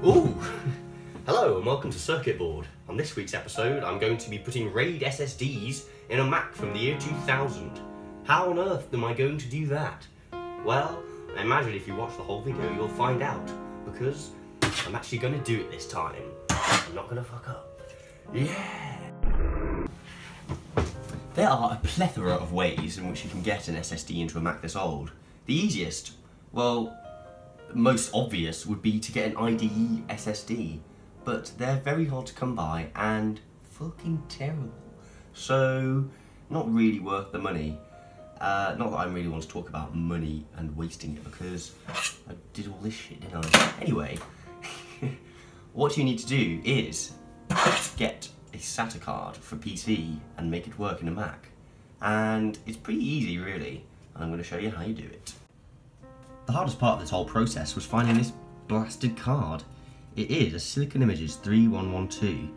Ooh! Hello and welcome to Circuit Board. On this week's episode, I'm going to be putting RAID SSDs in a Mac from the year 2000. How on earth am I going to do that? Well, I imagine if you watch the whole video, you'll find out, because I'm actually going to do it this time. I'm not going to fuck up. Yeah! There are a plethora of ways in which you can get an SSD into a Mac this old. The easiest, well, most obvious would be to get an IDE SSD, but they're very hard to come by and fucking terrible. So, not really worth the money. Not that I really want to talk about money and wasting it because I did all this shit, didn't I? Anyway, what you need to do is get a SATA card for PC and make it work in a Mac. And it's pretty easy really, and I'm going to show you how you do it. The hardest part of this whole process was finding this blasted card. It is a Silicon Images 3112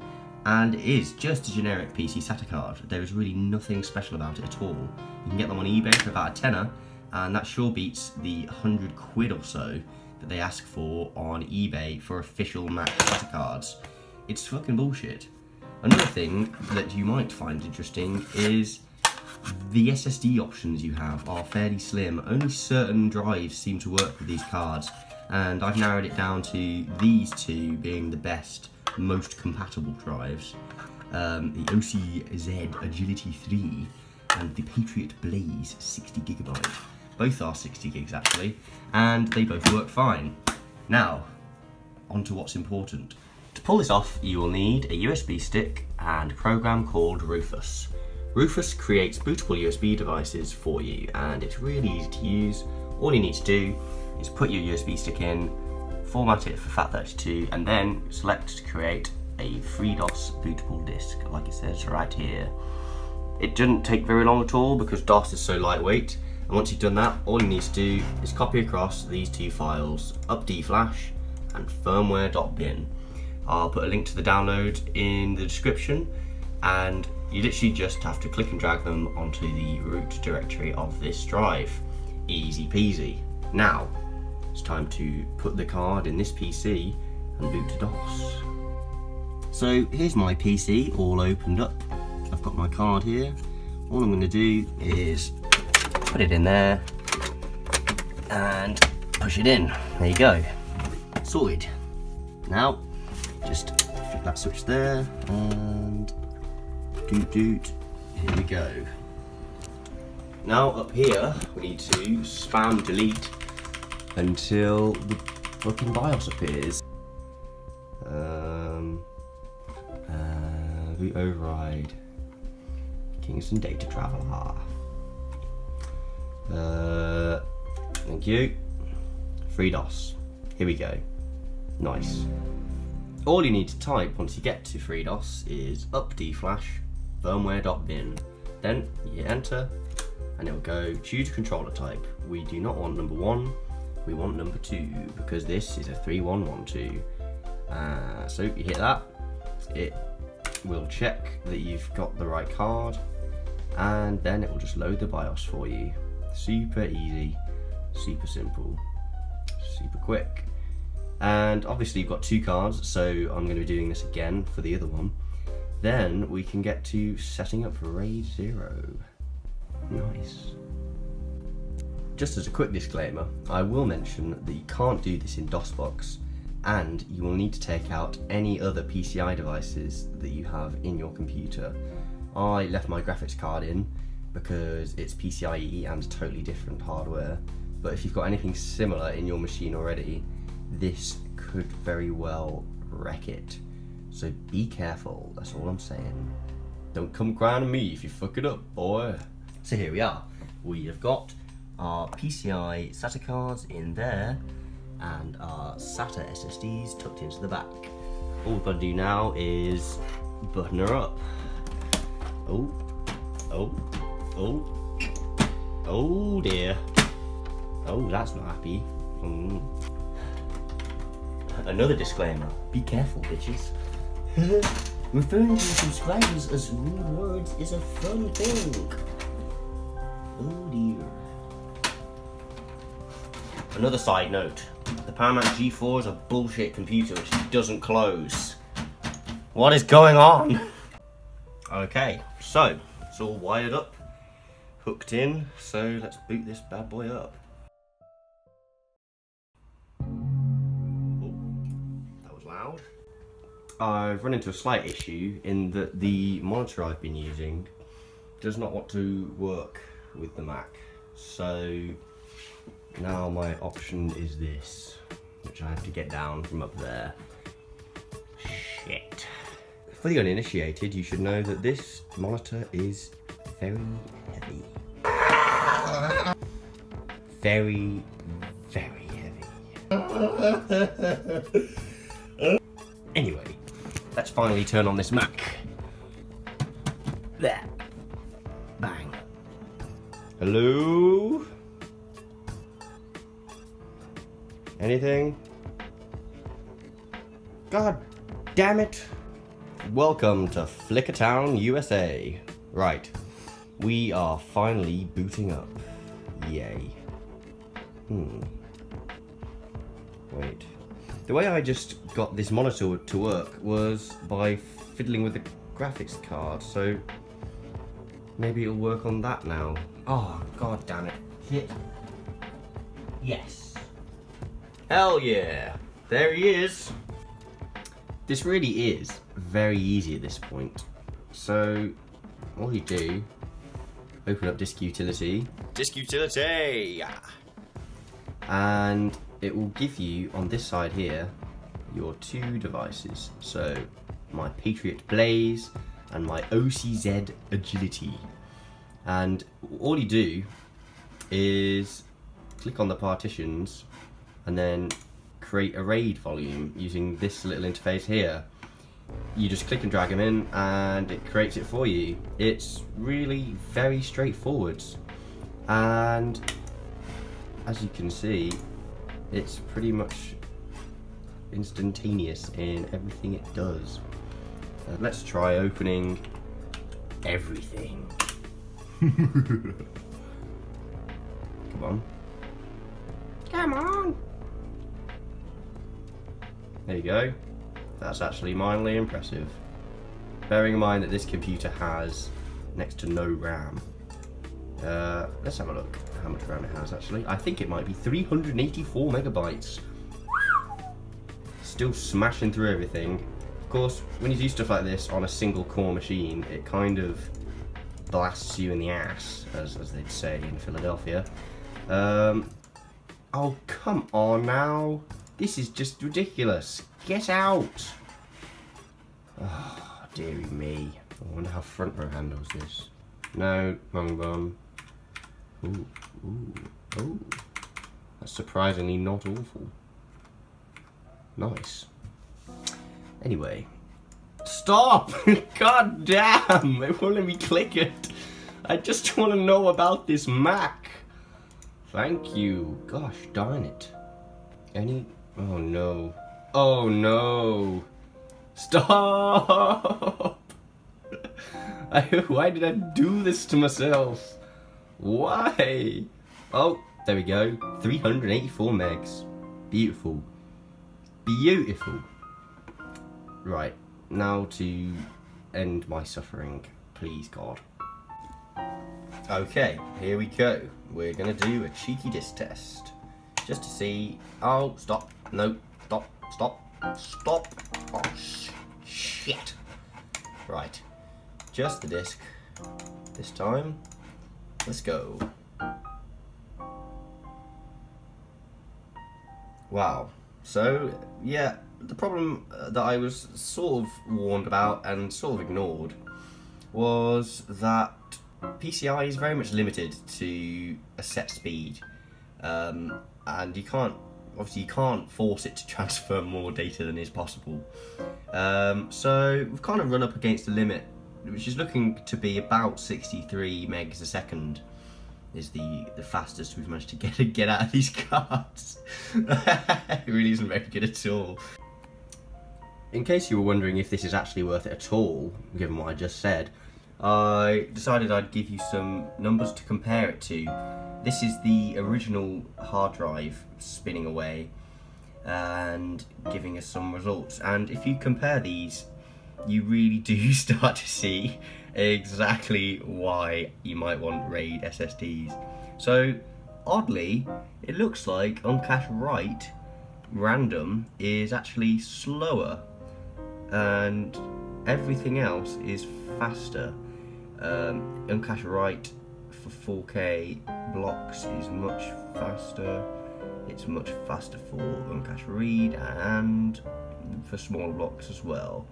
and it is just a generic PC SATA card. There is really nothing special about it at all. You can get them on eBay for about a tenner, and that sure beats the 100 quid or so that they ask for on eBay for official Mac SATA cards. It's fucking bullshit. Another thing that you might find interesting is the SSD options you have are fairly slim. Only certain drives seem to work with these cards, and I've narrowed it down to these two being the best, most compatible drives. The OCZ Agility 3 and the Patriot Blaze 60GB. Both are 60 gigs actually, and they both work fine. Now, on to what's important. To pull this off, you will need a USB stick and a program called Rufus. Rufus creates bootable USB devices for you, and it's really easy to use. All you need to do is put your USB stick in, format it for FAT32, and then select to create a FreeDOS bootable disk, like it says right here. It doesn't take very long at all because DOS is so lightweight, and once you've done that, all you need to do is copy across these two files, updflash and firmware.bin. I'll put a link to the download in the description, and you literally just have to click and drag them onto the root directory of this drive. Easy peasy. Now, it's time to put the card in this PC and boot to DOS. So here's my PC all opened up. I've got my card here. All I'm going to do is put it in there and push it in. There you go. Sorted. Now, just flip that switch there and doot, here we go. Now up here we need to spam delete until the fucking BIOS appears. Boot override. Kingston data traveler. Thank you. FreeDOS. Here we go. Nice. All you need to type once you get to FreeDOS is updflash firmware.bin. Then you hit enter and it will go choose controller type. We do not want number 1, we want number 2 because this is a 3112. So you hit that, it will check that you've got the right card, and then it will just load the BIOS for you. Super easy, super simple, super quick. And obviously you've got two cards, so I'm going to be doing this again for the other one. Then we can get to setting up RAID 0. Nice. Just as a quick disclaimer, I will mention that you can't do this in DOSBox, and you will need to take out any other PCI devices that you have in your computer. I left my graphics card in because it's PCIe and totally different hardware, but if you've got anything similar in your machine already, this could very well wreck it. So be careful, that's all I'm saying. Don't come crying to me if you fuck it up, boy. So here we are. We have got our PCI SATA cards in there and our SATA SSDs tucked into the back. All we've got to do now is button her up. Oh dear. Oh, that's not happy. Another disclaimer, be careful bitches. Referring to your subscribers as rude words is a fun thing. Oh dear. another side note. The Paramount G4 is a bullshit computer which doesn't close. What is going on? Okay, so it's all wired up, hooked in, so let's boot this bad boy up. Oh, that was loud. I've run into a slight issue in that the monitor I've been using does not want to work with the Mac. So now my option is this, which I have to get down from up there. Shit. For the uninitiated, you should know that this monitor is very heavy. Very, very heavy. Anyway, let's finally turn on this Mac. There. Bang. Hello? Anything? God damn it. Welcome to Flickertown, USA. Right, we are finally booting up. Yay. Wait. The way I just got this monitor to work was by fiddling with the graphics card, so maybe it'll work on that now. Oh, god damn it. Shit. Yes. Hell yeah. There he is. This really is very easy at this point. So, all you do, open up Disk Utility. Disk Utility! And it will give you, on this side here, your two devices. So, my Patriot Blaze and my OCZ Agility. And all you do is click on the partitions and then create a RAID volume using this little interface here. You just click and drag them in and it creates it for you. It's really very straightforward, and as you can see, it's pretty much instantaneous in everything it does. Let's try opening everything. Come on. Come on! There you go. That's actually mildly impressive. Bearing in mind that this computer has next to no RAM. Let's have a look how much RAM it has actually. I think it might be 384 megabytes. Still smashing through everything. Of course, when you do stuff like this on a single core machine, it kind of blasts you in the ass, as they'd say in Philadelphia. Oh, come on now. This is just ridiculous. Get out. Oh, dearie me. I wonder how front row handles this. No, wrong bum. Ooh, ooh, ooh. That's surprisingly not awful. Nice. Anyway. Stop! God damn! It won't let me click it. I just want to know about this Mac. Thank you. Gosh darn it. Any... Oh no. Oh no. Stop! Why did I do this to myself? Why? Oh, there we go. 384 megs. Beautiful. Beautiful. Right, now to end my suffering. Please, God. Okay, here we go. We're gonna do a cheeky disk test. Just to see... Oh, stop. No, stop, stop, stop. Oh, shit. Right, just the disk this time. Let's go. Wow. So, yeah, the problem that I was sort of warned about and sort of ignored was that PCI is very much limited to a set speed, and you can't force it to transfer more data than is possible. So we've kind of run up against the limit, which is looking to be about 63 megs a second. Is the fastest we've managed to get out of these cards. It really isn't very good at all. In case you were wondering if this is actually worth it at all, given what I just said, I decided I'd give you some numbers to compare it to. This is the original hard drive spinning away and giving us some results, and if you compare these, you really do start to see exactly why you might want RAID SSDs. So oddly, it looks like on-cache write random is actually slower and everything else is faster. On-cache write for 4K blocks is much faster. It's much faster for on-cache read and for smaller blocks as well.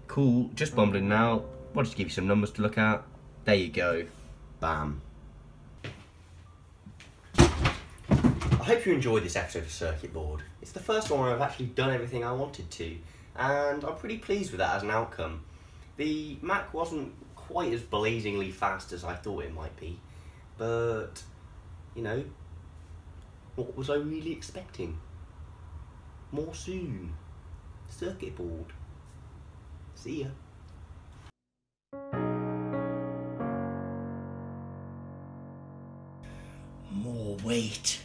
Cool, just bumbling now. I'll just give you some numbers to look at. There you go. Bam. I hope you enjoyed this episode of Circuit Board. It's the first one where I've actually done everything I wanted to, and I'm pretty pleased with that as an outcome. The Mac wasn't quite as blazingly fast as I thought it might be, but, you know, what was I really expecting? More soon. Circuit Board. See ya. More weight.